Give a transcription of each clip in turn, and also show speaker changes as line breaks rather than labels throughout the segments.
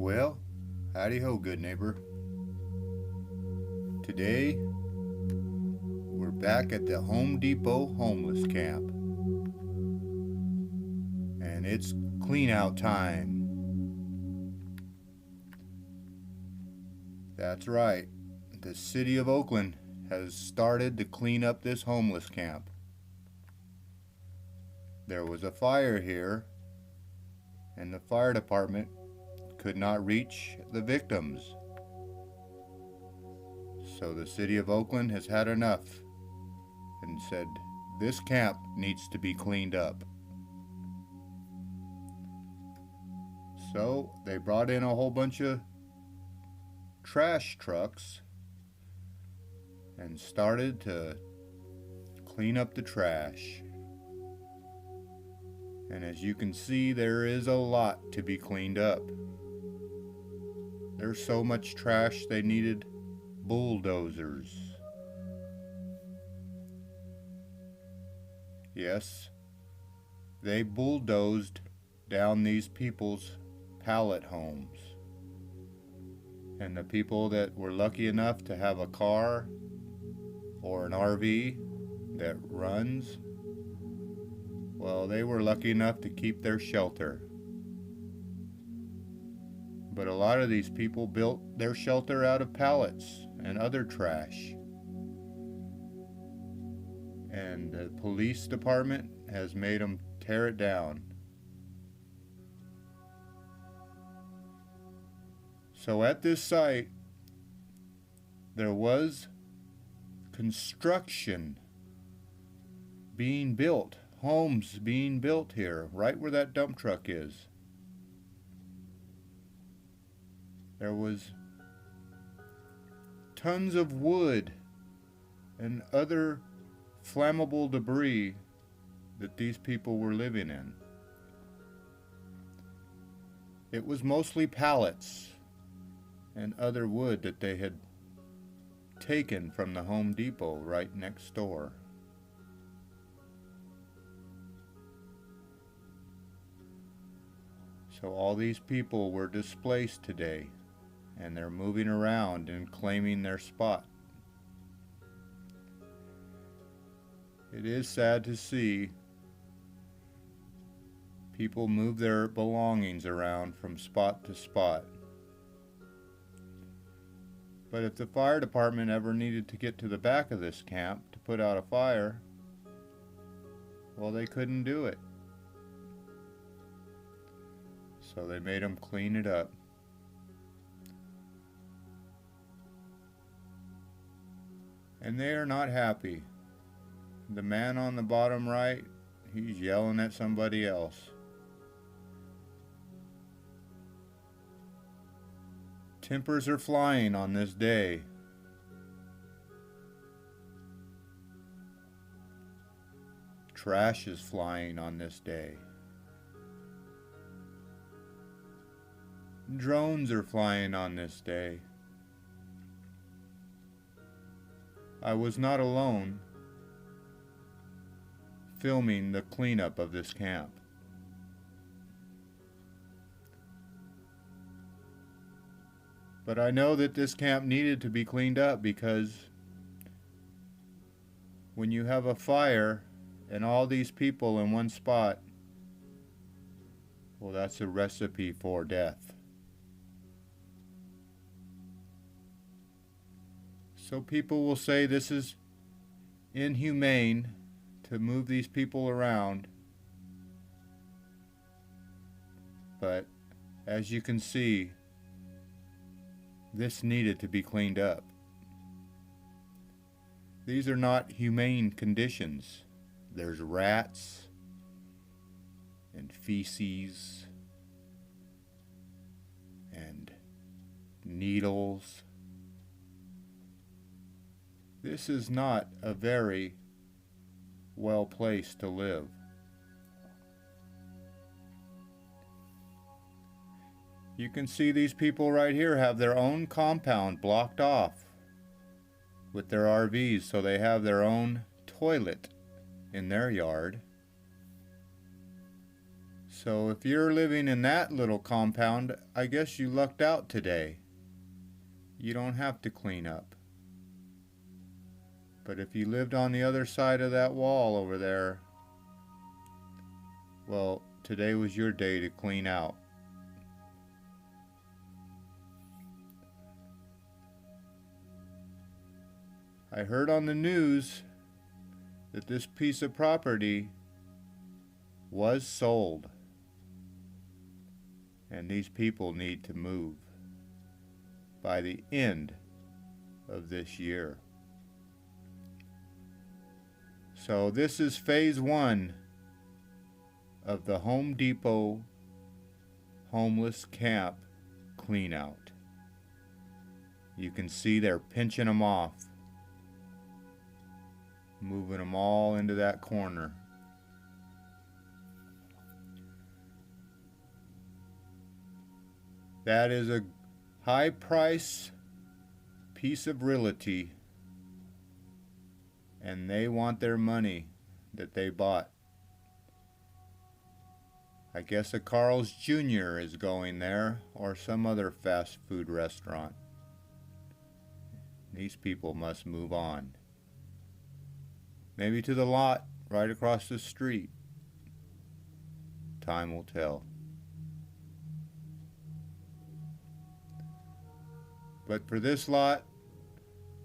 Well, howdy ho, good neighbor. Today, we're back at the Home Depot homeless camp. And it's clean out time. That's right. The city of Oakland has started to clean up this homeless camp. There was a fire here, and the fire department could not reach the victims. So the city of Oakland has had enough and said this camp needs to be cleaned up. So they brought in a whole bunch of trash trucks and started to clean up the trash. And as you can see, there is a lot to be cleaned up. There's so much trash they needed bulldozers. Yes, they bulldozed down these people's pallet homes. And the people that were lucky enough to have a car or an RV that runs, well, they were lucky enough to keep their shelter. But a lot of these people built their shelter out of pallets and other trash. And the police department has made them tear it down. So at this site, there was construction being built, homes being built here, right where that dump truck is. There was tons of wood and other flammable debris that these people were living in. It was mostly pallets and other wood that they had taken from the Home Depot right next door. So all these people were displaced today, and they're moving around and claiming their spot. It is sad to see people move their belongings around from spot to spot. But if the fire department ever needed to get to the back of this camp to put out a fire, well, they couldn't do it. So they made them clean it up. And they are not happy. The man on the bottom right, he's yelling at somebody else. Tempers are flying on this day. Trash is flying on this day. Drones are flying on this day. I was not alone filming the cleanup of this camp. But I know that this camp needed to be cleaned up because when you have a fire and all these people in one spot, well, that's a recipe for death. So people will say this is inhumane to move these people around. But as you can see, this needed to be cleaned up. These are not humane conditions. There's rats and feces and needles. This is not a very well place to live. You can see these people right here have their own compound blocked off with their RVs, so they have their own toilet in their yard. So if you're living in that little compound, I guess you lucked out today. You don't have to clean up. But if you lived on the other side of that wall over there, well, today was your day to clean out. I heard on the news that this piece of property was sold. And these people need to move by the end of this year. So this is phase 1 of the Home Depot homeless camp clean out. You can see they're pinching them off, moving them all into that corner. That is a high price piece of realty, and they want their money that they bought. I guess a Carl's Jr. is going there, or some other fast food restaurant. These people must move on. Maybe to the lot right across the street. Time will tell. But for this lot,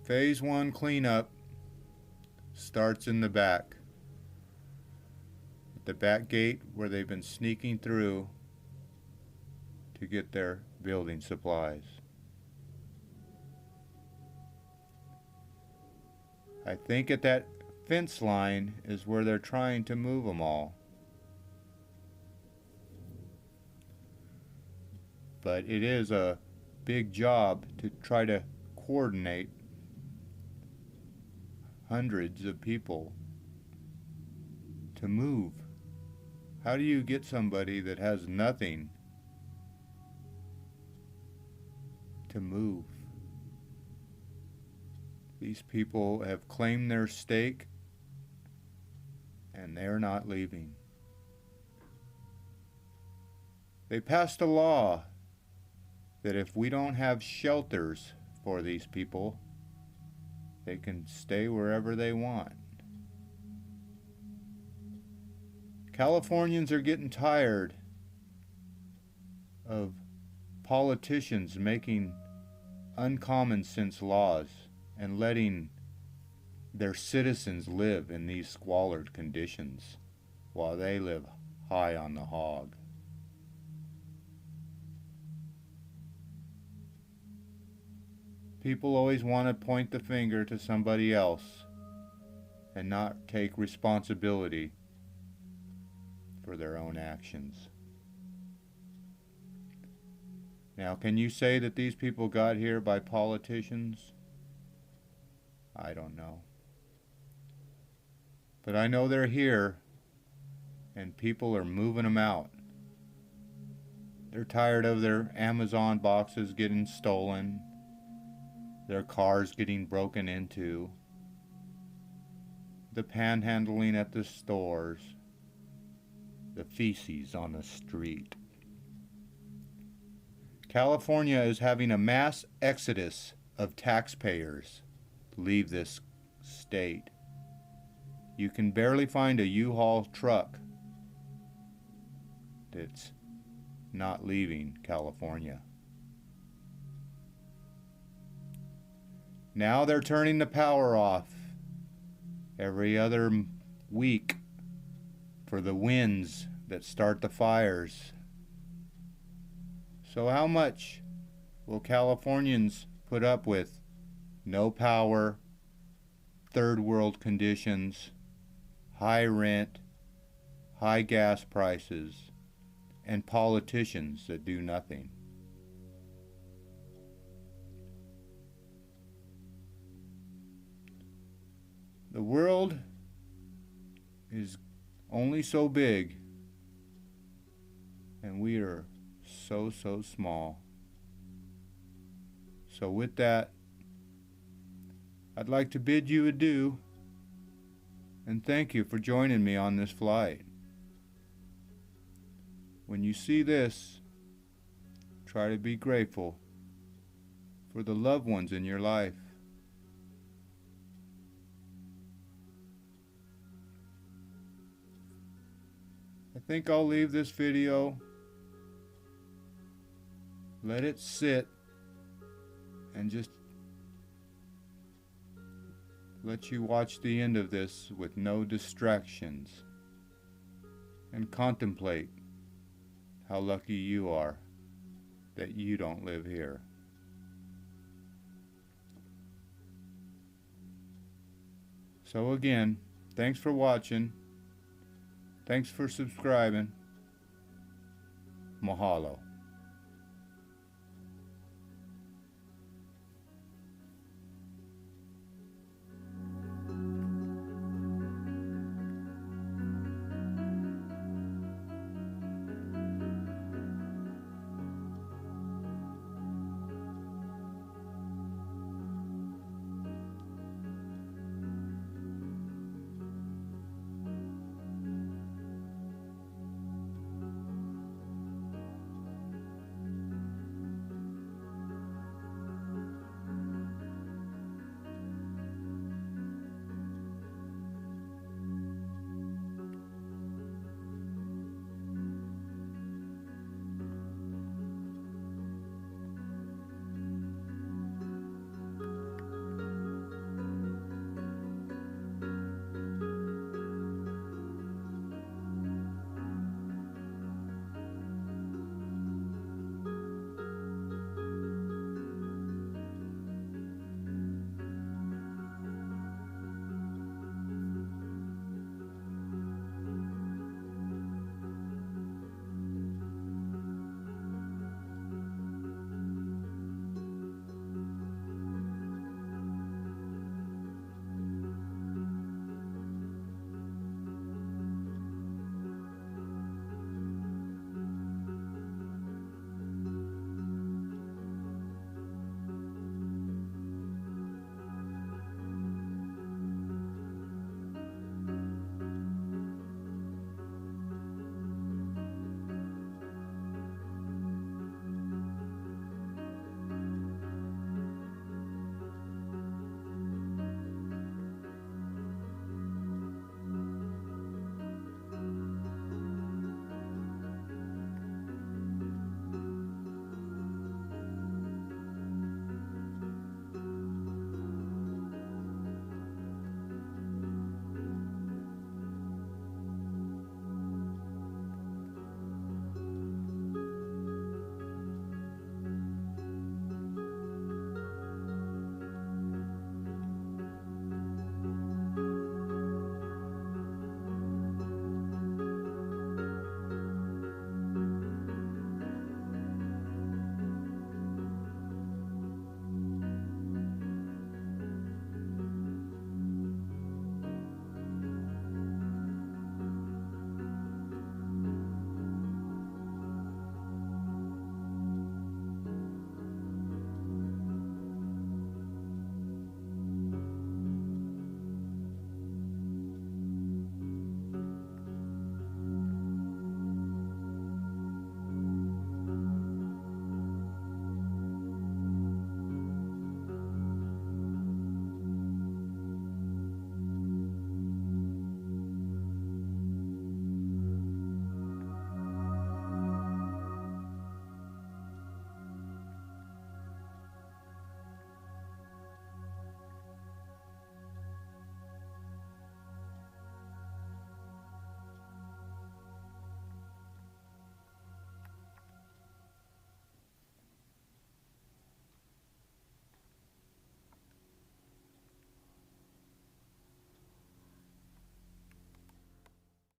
phase 1 cleanup starts in the back. At the back gate where they've been sneaking through to get their building supplies. I think at that fence line is where they're trying to move them all. But it is a big job to try to coordinate hundreds of people to move. How do you get somebody that has nothing to move? These people have claimed their stake and they're not leaving. They passed a law that if we don't have shelters for these people, they can stay wherever they want. Californians are getting tired of politicians making uncommon sense laws and letting their citizens live in these squalid conditions while they live high on the hog. People always want to point the finger to somebody else and not take responsibility for their own actions. Now, can you say that these people got here by politicians? I don't know. But I know they're here, and people are moving them out. They're tired of their Amazon boxes getting stolen, their cars getting broken into, the panhandling at the stores, the feces on the street. California is having a mass exodus of taxpayers leave this state. You can barely find a U-Haul truck that's not leaving California. Now they're turning the power off every other week for the winds that start the fires. So how much will Californians put up with no power, third world conditions, high rent, high gas prices, and politicians that do nothing? The world is only so big, and we are so small. So with that, I'd like to bid you adieu, and thank you for joining me on this flight. when you see this, try to be grateful for the loved ones in your life. I think I'll leave this video, let it sit, and just let you watch the end of this with no distractions and contemplate how lucky you are that you don't live here. So again, thanks for watching. Thanks for subscribing. Mahalo.